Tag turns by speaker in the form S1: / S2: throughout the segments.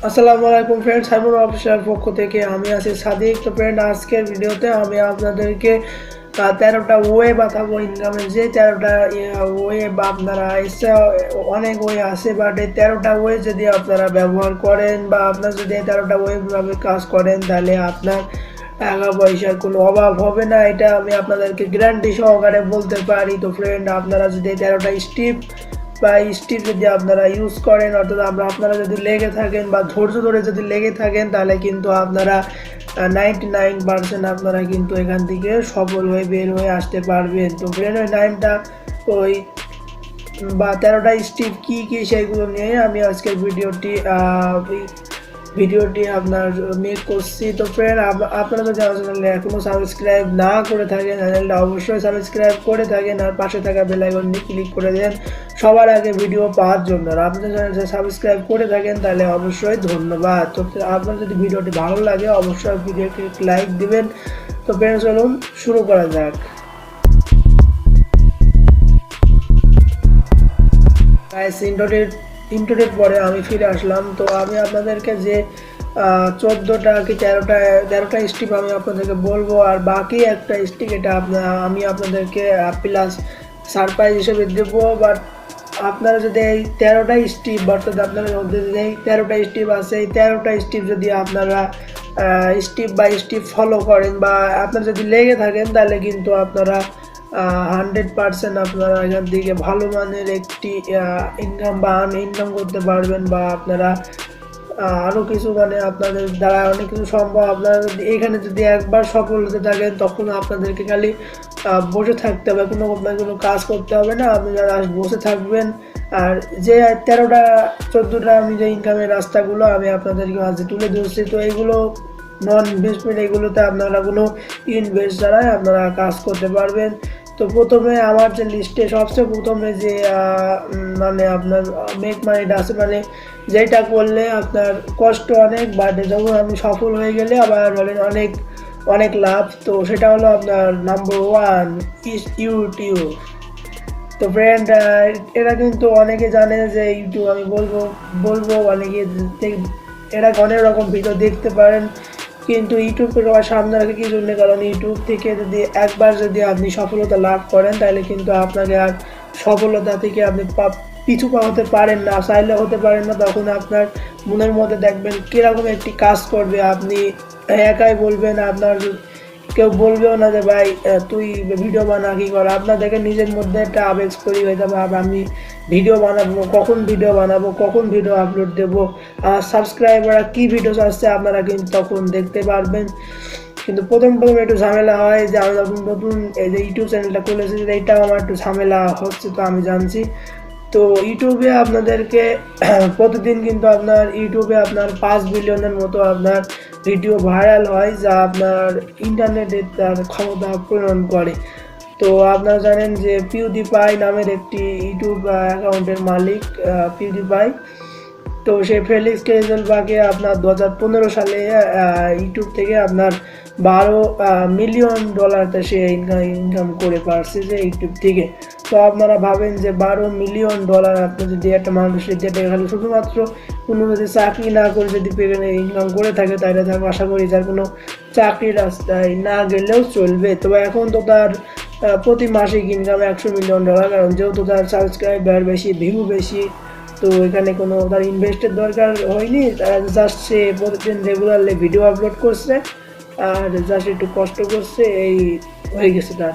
S1: আসসালামু আলাইকুম friend, Simon official পক্ষ থেকে আমি আছি সাদিক। তো ফ্রেন্ড, আজকের ভিডিওতে আমি আপনাদেরকে 13টা ওয়ে বাতাবো ইনকামের। যে 13টা ওয়ে বা আপনারা এসে অনেক ওয়ে আছে, বাট এই 13টা ওয়ে যদি আপনারা ব্যবহার করেন বা আপনার যদি এই 13টা ওয়েভাবে কাজ করেন, তাহলে আপনার টাকা পয়সার কোনো অভাব হবে না। এটা আমি আপনাদেরকে গ্যারান্টি সহকারে বলতে পারি। তো ফ্রেন্ড, আপনারা যদি এই 13টা স্টিপ যদি আপনারা ইউজ করেন, অর্থাৎ আপনারা যদি লেগে থাকেন বা ধৈর্য ধরে যদি লেগে থাকেন, তাহলে কিন্তু আপনারা 99% আপনারা কিন্তু এখান থেকে সফল হয়ে বের হয়ে আসতে পারবেন। তো ফ্রেন্ড, ওই 9টা ওই বা 13টা স্টিপ কী কী সেইগুলো নিয়ে আমি আজকের ভিডিওটি আপনার মেক করছি। তো ফ্রেন্ড, আপনারা যদি আমার চ্যানেলে এখনও সাবস্ক্রাইব না করে থাকেন, চ্যানেলটা অবশ্যই সাবস্ক্রাইব করে থাকেন আর পাশে থাকা বেল আইকনটি ক্লিক করে দেন সবার আগে ভিডিও পাওয়ার জন্য। আর আপনার চ্যানেলটা সাবস্ক্রাইব করে থাকেন তাহলে অবশ্যই ধন্যবাদ। তো আপনার যদি ভিডিওটি ভালো লাগে অবশ্যই ভিডিওটি লাইক দিবেন। তো ফ্রেন্ড, চলুন শুরু করা যাক। ইন্টারনেট পরে আমি ফিরে আসলাম। তো আমি আপনাদেরকে যে 14টা কি 13টা স্টিপ আমি আপনাদেরকে বলবো, আর বাকি একটা স্টিক এটা আমি আপনাদেরকে প্লাস সারপ্রাইজ হিসেবে দেবো। বাট আপনারা যদি এই 13টা স্টিপ, অর্থাৎ আপনাদের মধ্যে যে এই 13টা স্টিপ আছে, এই 13টা স্টিপ যদি আপনারা স্টিপ বাই স্টিপ ফলো করেন বা আপনারা যদি লেগে থাকেন, তাহলে কিন্তু আপনারা 100% আপনারা এখান থেকে ভালো মানের একটি ইনকাম করতে পারবেন বা আপনারা আরও কিছু আপনাদের দ্বারা অনেক কিছু সম্ভব। আপনারা যদি এখানে যদি একবার সফল হতে থাকেন, তখন আপনাদেরকে খালি বসে থাকতে হবে, কোনো কাজ করতে হবে না। আপনি যারা বসে থাকবেন। আর যে 14টা আমি যে ইনকামের রাস্তাগুলো আমি আপনাদেরকে মাঝে তুলে ধরছি, তো এইগুলো নন ইনভেস্টমেন্ট, এগুলোতে আপনারা কোনো ইনভেস্ট ছাড়াই আপনারা কাজ করতে পারবেন। তো প্রথমে আমার যে লিস্টে সবচেয়ে প্রথমে যে আপনার মেক মানিটা আছে, যেটা করলে আপনার কষ্ট অনেক, বাট যখন আপনি সফল হয়ে গেলে আবার বলেন অনেক অনেক লাভ। তো সেটা হলো আপনার নাম্বার 1 ইউটিউব। তো ফ্রেন্ড, এরা কিন্তু অনেকে জানে যে ইউটিউব আমি বলবো অনেকে এরা অনেক রকম ভিডিও দেখতে পারেন, কিন্তু ইউটিউবকে সবার সামনে রাখে কি জন্য? কারণ ইউটিউব থেকে যদি একবার যদি আপনি সফলতা লাভ করেন, তাহলে কিন্তু আপনাকে আর সফলতা থেকে আপনি পিছু পা হতে পারেন না, চাইলে হতে পারেন না। তখন আপনার মনের মধ্যে দেখবেন কীরকম একটি কাজ করবে, আপনি একাই বলবেন, আপনার কেউ বলবেও না যে ভাই তুই ভিডিও বানা কি কর। আপনার দেখে নিজের মধ্যে একটা আবেগ তৈরি হয়ে যাবে, আমি ভিডিও বানাবো, কখন ভিডিও আপলোড দেবো, আর সাবস্ক্রাইবাররা কী ভিডিওস আসছে আপনারা কিন্তু তখন দেখতে পারবেন। কিন্তু প্রথম একটু ঝামেলা হয়, যে আমি যখন নতুন এই যে ইউটিউব চ্যানেলটা খুলেছি, এইটাও আমার একটু ঝামেলা হচ্ছে, তো আমি জানছি। তো ইউটিউবে আপনাদেরকে প্রতিদিন কিন্তু ইউটিউবে আপনার 5 বিলিয়নের মতো আপনার ভিডিও ভাইরাল হয়, যা আপনার ইন্টারনেটে তার ক্ষমতা প্রয়োগ করে। তো আপনারা জানেন যে পিউডিপাই নামের একটি ইউটিউব অ্যাকাউন্টের মালিক পিউডিপাই। তো সেই ফেলিক্স কেজেলবার্গকে আপনার 2015 সালে ইউটিউব থেকে আপনার $12 মিলিয়ন সে ইনকাম করে পারছে যে ইউটিউব থেকে। তো আপনারা ভাবেন যে $12 মিলিয়ন আপনি যদি একটা মানুষের যেটা এখানে শুধুমাত্র কোনো যদি চাকরি না করে যদি ইনকাম করে থাকে, তাহলে তার আশা করি যার কোনো চাকরির রাস্তায় না গেলেও চলবে। তবে এখন তো তার প্রতি মাসিক ইনকাম $100 মিলিয়ন, কারণ যেহেতু তার সাবস্ক্রাইবার বেশি, ভিউ বেশি। তো এখানে কোনো তার ইনভেস্টের দরকার হয়নি, জাস্ট সে প্রতিদিন রেগুলারলি ভিডিও আপলোড করছে আর জাস্ট একটু কষ্ট করছে, এই হয়ে গেছে তার।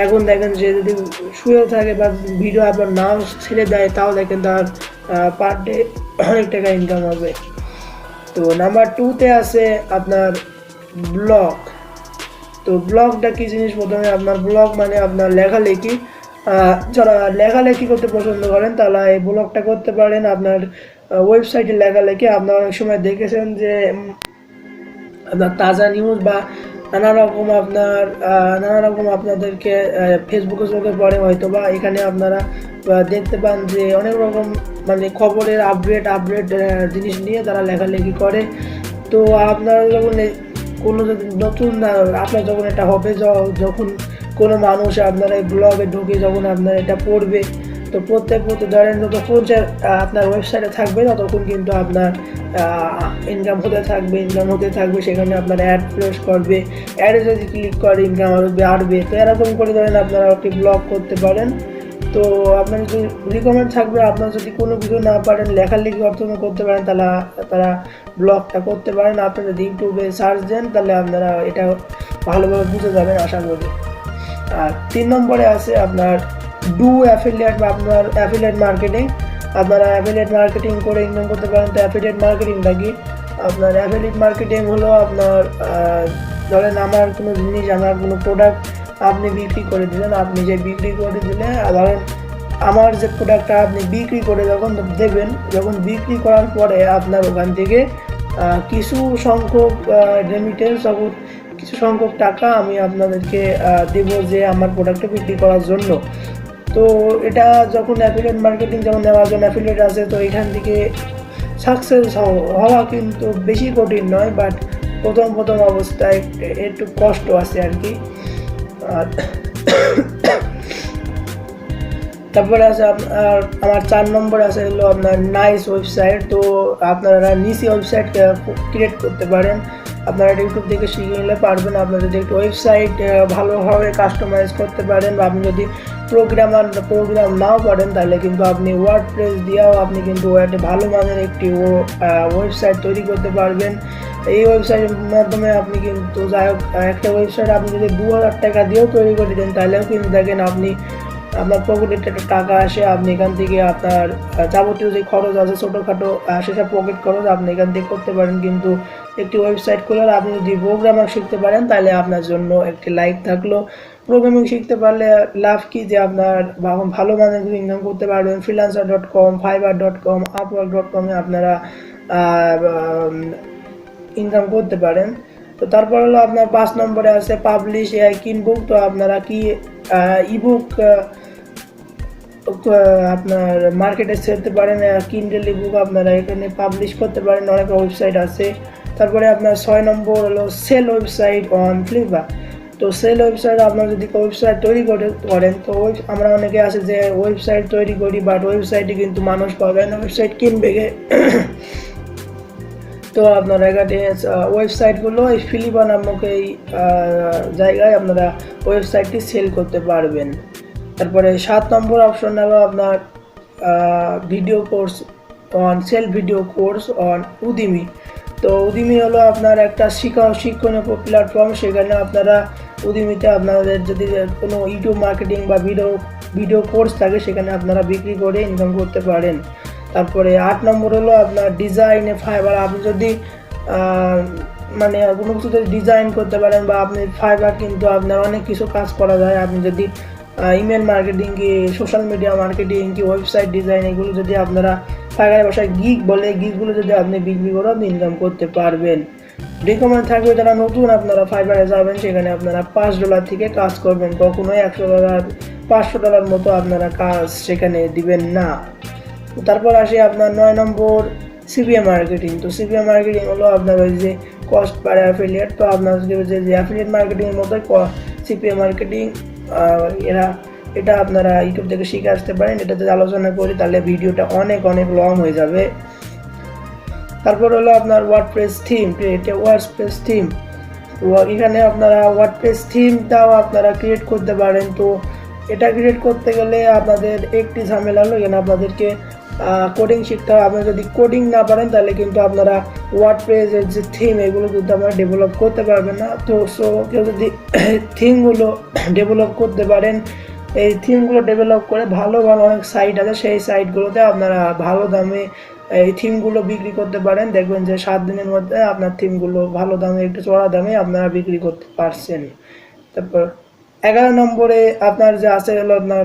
S1: এখন দেখেন যে যদি শুয়েও থাকে বা ভিডিও আপলোড নাও ছেড়ে দেয়, তাও দেখেন তার পার ডে অনেক টাকা ইনকাম হবে। তো নাম্বার 2তে আছে আপনার ব্লগ। তো ব্লগটা কী জিনিস? প্রথমে আপনার ব্লগ মানে আপনার লেখালেখি। যারা লেখালেখি করতে পছন্দ করেন তারা এই ব্লগটা করতে পারেন। আপনার ওয়েবসাইটে লেখালেখি আপনারা অনেক সময় দেখেছেন যে আপনার তাজা নিউজ বা নানা রকম আপনাদেরকে ফেসবুকে চোখে পড়ে হয়তো, বা এখানে আপনারা দেখতে পান যে অনেক রকম খবরের আপডেট জিনিস নিয়ে তারা লেখালেখি করে। তো আপনারা যখন কোনো যদি নতুন আপনার যখন এটা হবে, যখন কোনো মানুষ আপনার এই ব্লগে ঢুকে যখন আপনার এটা পড়বে, তো প্রত্যেক ধরেন যতক্ষণ যে আপনার ওয়েবসাইটে থাকবে ততক্ষণ কিন্তু আপনার ইনকাম হতে থাকবে। সেখানে আপনার অ্যাড প্লেস করবে, অ্যাডে যদি ক্লিক করে ইনকাম বাড়বে। তো এরকম করে ধরেন আপনারা একটি ব্লগ করতে পারেন। তো আপনার যদি রিকমেন্ড থাকবে, আপনার যদি কোনো কিছু না পারেন লেখালেখি অর্থন করতে পারেন তারা ব্লগটা করতে পারেন। আপনি যদি ইউটিউবে সার্চ দেন তাহলে আপনারা এটা ভালোভাবে বুঝে যাবেন আশা করি। আর 3 নম্বরে আছে আপনার ডু অ্যাফিলিয়েট বা আপনার অ্যাফিলিয়েট মার্কেটিং। আপনারা অ্যাফিলিয়েট মার্কেটিং করে ইনকাম করতে পারেন। তো অ্যাফিলিয়েট মার্কেটিংটা কি? আপনার অ্যাফিলিয়েট মার্কেটিং হলো আপনার ধরেন আমার কোনো জিনিস, আমার কোনো প্রোডাক্ট আপনি বিক্রি করে দিলেন, আপনি যে বিক্রি করে দিলে ধরেন আমার যে প্রোডাক্টটা আপনি বিক্রি করে যখন দেবেন, যখন বিক্রি করার পরে আপনার ওখান থেকে কিছু সংখ্যক রেমিটেন্স কিছু সংখ্যক টাকা আমি আপনাদেরকে দেবো যে আমার প্রোডাক্টটা বিক্রি করার জন্য। তো এটা যখন অ্যাফিলিয়েট মার্কেটিং যেমন অ্যামাজন অ্যাফিলিয়েট আছে, তো এখান থেকে সাকসেস হওয়া কিন্তু বেশি কঠিন নয়, বাট প্রথম অবস্থায় একটু কষ্ট আছে আর কি। আর তারপরে আছে আমার 4 নম্বর আছে হলো আপনার নাইস ওয়েবসাইট। তো আপনারা নিচে ওয়েবসাইট ক্রিয়েট করতে পারেন। আপনারা ইউটিউব থেকে শিখে নিলে পারবেন। আপনারা যদি একটু ওয়েবসাইট ভালোভাবে কাস্টমাইজ করতে পারেন, বা আপনি যদি প্রোগ্রাম নাও পারেন তাহলে কিন্তু আপনি ওয়ার্ডপ্রেস দিয়েও আপনি কিন্তু একটা ভালো মানের একটি ওয়েবসাইট তৈরি করতে পারবেন। এই ওয়েবসাইটের মাধ্যমে আপনি কিন্তু যাই হোক একটা ওয়েবসাইট আপনি যদি 2000 টাকা দিয়েও তৈরি করে দেন তাহলেও কিন্তু দেখেন আপনার পকেটে একটা টাকা আসে। আপনি এখান থেকে আপনার যাবতীয় যে খরচ আছে ছোটোখাটো সেসব পকেট খরচ আপনি এখান থেকে করতে পারেন। কিন্তু একটি ওয়েবসাইট খোলার আপনি যদি প্রোগ্রামিং শিখতে পারেন তাহলে আপনার জন্য একটি লাইফ থাকলো। প্রোগ্রামিং শিখতে পারলে লাভ কি যে আপনার ভালো মানের ইনকাম করতে পারবেন। freelancer.com, fiverr.com, upwork.com-এ আপনারা ইনকাম করতে পারেন। তো তারপর হলো আপনার 5 নম্বরে আছে পাবলিশ এআই কিনবুক। তো আপনারা কি ইবুক আপনার মার্কেটে ছেড়তে পারেন, কিন্ডেল ইবুক আপনারা এখানে পাবলিশ করতে পারেন, অনেক ওয়েবসাইট আছে। তারপরে আপনার 6 নম্বর হলো সেল ওয়েবসাইট অন ফ্লিপকার্ট। তো সেল ওয়েবসাইট আপনারা যদি ওয়েবসাইট তৈরি করেন, তো আমরা অনেকে আছে যে ওয়েবসাইট তৈরি করি বাট ওয়েবসাইটে কিন্তু মানুষ পাবে না, ওয়েবসাইট কিনবে গে। তো আপনারা এখানে ওয়েবসাইটগুলো এই ফিলিপা নামক এই জায়গায় আপনারা ওয়েবসাইটটি সেল করতে পারবেন। তারপরে 7 নম্বর অপশন হলো আপনার video course video course on Udemy. তো উদিমি হলো আপনার একটা শিক্ষণীয় প্ল্যাটফর্ম। সেখানে আপনারা উদিমিতে আপনাদের যদি কোনো ইউটিউব মার্কেটিং বা ভিডিও কোর্স থাকে সেখানে আপনারা বিক্রি করে ইনকাম করতে পারেন। তারপরে 8 নম্বর হলো আপনার ডিজাইনে ফাইবার। আপনি যদি মানে কোনো কিছু যদি ডিজাইন করতে পারেন, বা আপনি ফাইবার কিন্তু আপনার অনেক কিছু কাজ করা যায়। আপনি যদি ইমেল মার্কেটিং কি সোশ্যাল মিডিয়া মার্কেটিং কি ওয়েবসাইট ডিজাইন এগুলো যদি আপনারা ফাইবারের ভাষায় গিগগুলো যদি আপনি বিক্রি করে আপনি ইনকাম করতে পারবেন। রিকমেন্ড থাকবে যারা নতুন আপনারা ফাইবারে যাবেন সেখানে আপনারা $5 থেকে কাজ করবেন, কখনোই $100 $500 মতো আপনারা কাজ সেখানে দিবেন না। তারপর আসি আপনার 9 নম্বর সিপিএ মার্কেটিং। তো সিপিএ মার্কেটিং হলো আপনার ওই যে কস্ট পার অ্যাফিলিয়েট। তো আপনার যে অ্যাফিলিয়েট মার্কেটিংয়ের মতো সিপিএ মার্কেটিং এটা আপনারা ইউটিউব থেকে শিখে আসতে পারেন। এটা যদি আলোচনা করি তাহলে ভিডিওটা অনেক লং হয়ে যাবে। তারপর হলো আপনার ওয়ার্ডপ্রেস থিম, ওয়ার্ডপ্রেস থিম। তো এখানে আপনারা ওয়ার্ডপ্রেস থিমটাও আপনারা ক্রিয়েট করতে পারেন। তো এটা ক্রিয়েট করতে গেলে আপনাদের একটি ঝামেলা হলো এখানে আপনাদেরকে কোডিং শিখতে হবে। আপনি যদি কোডিং না পারেন তাহলে কিন্তু আপনারা ওয়ার্ডপ্রেসের যে থিম এগুলো কিন্তু আপনারা ডেভেলপ করতে পারবেন না। তো কেউ যদি থিমগুলো ডেভেলপ করতে পারেন, এই থিমগুলো ডেভেলপ করে ভালো অনেক সাইট আছে, সেই সাইটগুলোতে আপনারা ভালো দামে এই থিমগুলো বিক্রি করতে পারেন। দেখবেন যে 7 দিনের মধ্যে আপনার থিমগুলো ভালো দামে একটু চড়া দামে আপনারা বিক্রি করতে পারছেন। তারপর 11 নম্বরে আপনার যে আছে হলো আপনার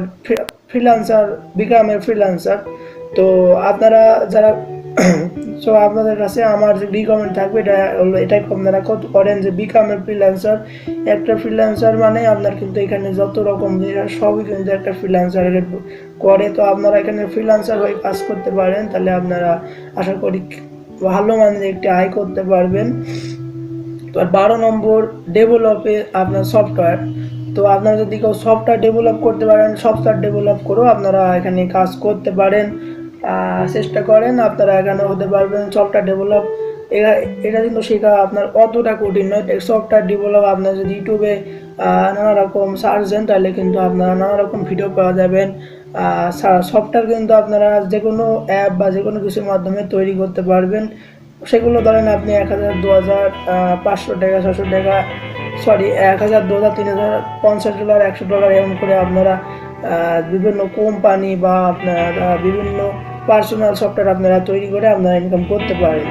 S1: ফ্রিল্যান্সার, বিকামের ফ্রিল্যান্সার। তো আপনারা যারা আপনাদের কাছে আমার যে রিকমেন্ড থাকবে এটাই আপনারা করেন যে বিকামের ফ্রিল্যান্সার। একটা ফ্রিল্যান্সার মানে আপনার কিন্তু এখানে যত রকম সবই কিন্তু একটা ফ্রিল্যান্সার করে। তো আপনারা এখানে ফ্রিল্যান্সার হয়ে কাজ করতে পারেন, তাহলে আপনারা আশা করি ভালো মানের একটি আয় করতে পারবেন। তো 12 নম্বর ডেভেলপে আপনার সফটওয়্যার। তো আপনারা যদি কেউ সফটওয়্যার ডেভেলপ করতে পারেন, সফটওয়্যার ডেভেলপ করেও আপনারা এখানে কাজ করতে পারেন, চেষ্টা করেন আপনারা এখানে হতে পারবেন সফটওয়্যার ডেভেলপ। এটা কিন্তু শেখা আপনার অতটা কঠিন নয়। সফটওয়্যার ডেভেলপ আপনার যদি ইউটিউবে নানা রকম সার্চ দেন তাহলে কিন্তু আপনারা নানা রকম ভিডিও পাওয়া যাবেন। সফটওয়্যার কিন্তু আপনারা যে কোনো অ্যাপ বা যে কোনো কিছুর মাধ্যমে তৈরি করতে পারবেন। সেগুলো ধরেন আপনি 1000, 2000, 500 টাকা, 600 টাকা, সরি 1000, 2000, 3000, $50, $100 এমন করে আপনারা বিভিন্ন কোম্পানি বা আপনার বিভিন্ন পার্সোনাল সফটওয়্যার আপনারা তৈরি করে আপনারা ইনকাম করতে পারেন।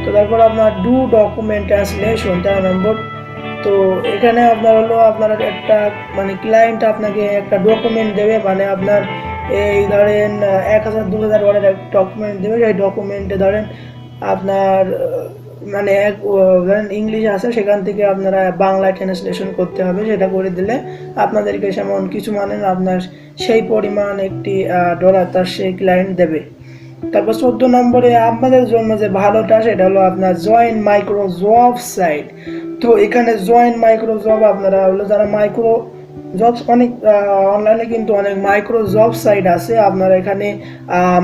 S1: তো তারপর আপনার ডু ডকুমেন্ট ট্রান্সলেশন 13 নম্বর। তো এখানে আপনার হলো আপনার একটা মানে ক্লায়েন্ট আপনাকে একটা ডকুমেন্ট দেবে, মানে আপনার এই ধরেন 1000, 2000 ডলারের একটা ডকুমেন্ট দেবে। সেই ডকুমেন্টে ধরেন আপনার মানে ধরেন ইংলিশ আছে, সেখান থেকে আপনারা বাংলায় ট্রান্সলেশন করতে হবে। সেটা করে দিলে আপনাদেরকে যেমন কিছু মানেন আপনার সেই পরিমাণ একটি ডলার তার সেই ক্লায়েন্ট দেবে। তারপর 14 নম্বরে আপনাদের জন্য যে ভালোটা সেটা হলো আপনার জয়েন মাইক্রো জব সাইট। তো এখানে জয়েন মাইক্রো জব আপনারা হলো যারা মাইক্রো জবস অনেক অনলাইনে কিন্তু অনেক মাইক্রো জব সাইট আছে। আপনারা এখানে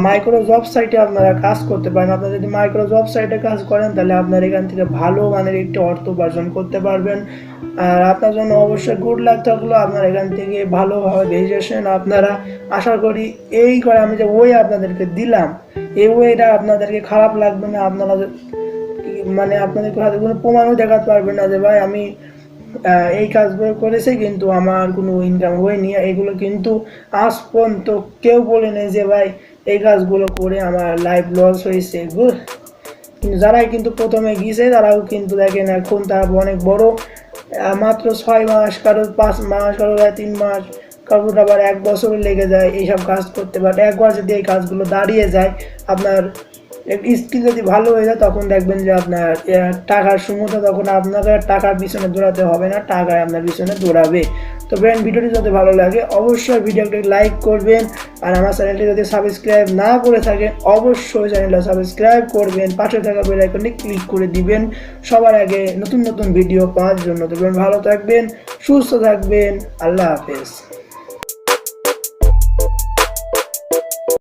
S1: মাইক্রো জব সাইটে আপনারা কাজ করতে পারেন। আপনারা যদি মাইক্রো জব সাইটে কাজ করেন তাহলে আপনারা এখান থেকে ভালো মানের একটি অর্থ উপার্জন করতে পারবেন। আর আপনার জন্য অবশ্যই গুড লাক থাকলো, আপনারা এখান থেকে ভালোভাবে বেরিয়ে আসেন। আপনারা আশা করি এই করে আমি যে ওয়ে আপনাদেরকে দিলাম এই ওয়েটা আপনাদেরকে খারাপ লাগবে না। আপনারা মানে আপনাদেরকে হয়তো কোনো প্রমাণও দেখাতে পারবেন না যে ভাই আমি এই কাজগুলো করেছে কিন্তু আমার কোনো ইনকাম হয়নি। এগুলো কিন্তু আজ পর্যন্ত কেউ বলে নেই যে ভাই এই কাজগুলো করে আমার লাইফ লস হয়েছে। কিন্তু যারাই কিন্তু প্রথমে গিয়েছে তারাও কিন্তু দেখেন এখন তারা অনেক বড়, মাত্র 6 মাস, কারোর 5 মাস, কারোর 3 মাস, কারোর আবার 1 বছরও লেগে যায় এইসব কাজ করতে। বাট একবার যদি এই কাজগুলো দাঁড়িয়ে যায়, আপনার স্কিল যদি ভালো হয়ে যায় তখন দেখবেন যে আপনার টাকার সমুদ্র, তখন আপনাকে টাকার পিছনে দৌড়াতে হবে না, টাকায় আপনার পিছনে দৌড়াবে। তো ফ্রেন্ড, ভিডিওটি যদি ভালো লাগে অবশ্যই ভিডিওটি লাইক করবেন। আর আমার চ্যানেলটি যদি সাবস্ক্রাইব না করে থাকেন অবশ্যই চ্যানেলটা সাবস্ক্রাইব করবেন, পাশে থাকা বেল আইকনে ক্লিক করে দিবেন সবার আগে নতুন নতুন ভিডিও পাওয়ার জন্য। তো ফ্রেন্ড, ভালো থাকবেন, সুস্থ থাকবেন, আল্লাহ হাফেজ।